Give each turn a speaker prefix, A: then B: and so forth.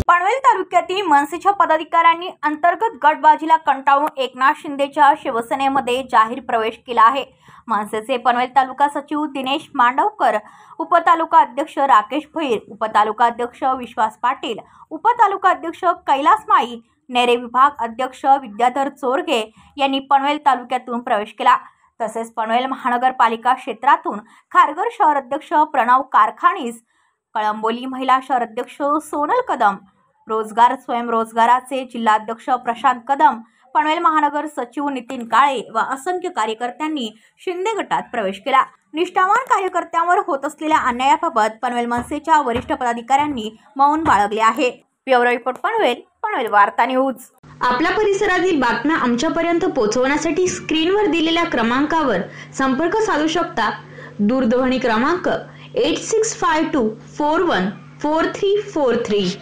A: पनवेल तालुक्यातील मनसेच्या पदाधिकाऱ्यांनी अंतर्गत गटबाजीला कंटाळून एकनाथ शिंदेच्या शिवसेनेमध्ये जाहीर प्रवेश केला आहे। मनसेचे पनवेल तालुका सचिव दिनेश मांडवकर, उपतालुका अध्यक्ष राकेश भैर, उपतालुका अध्यक्ष विश्वास पाटील, उपतालुका अध्यक्ष कैलास माई, नेरे विभाग अध्यक्ष विद्याधर चोरगे यांनी पनवेल तालुक्यातून प्रवेश केला। तसेच पनवेल महानगरपालिका क्षेत्रातून खारघर शहर अध्यक्ष प्रणव कारखानीस, कळंबोली महिला शहर अध्यक्ष सोनल कदम, रोजगार स्वयंरोजगाराचे जिल्हाध्यक्ष प्रशांत कदम, पनवेल महानगर सचिव नितीन काळे व असंख्य कार्यकर्त्यांनी शिंदे गटात प्रवेश केला। निष्ठावान कार्यकर्त्यांवर होत असलेल्या अन्यायाबाबत पनवेल मनसेच्या वरिष्ठ पदाधिकाऱ्यांनी मौन बाळगले आहे। ब्युरो रिपोर्ट पनवेल वार्ता न्यूज।
B: आपल्या परिसरातील बातम्या आमच्यापर्यंत पोहोचवण्यासाठी स्क्रीनवर दिलेल्या क्रमांकावर संपर्क साधू शकता। दूरध्वनी क्रमांक 8652414343।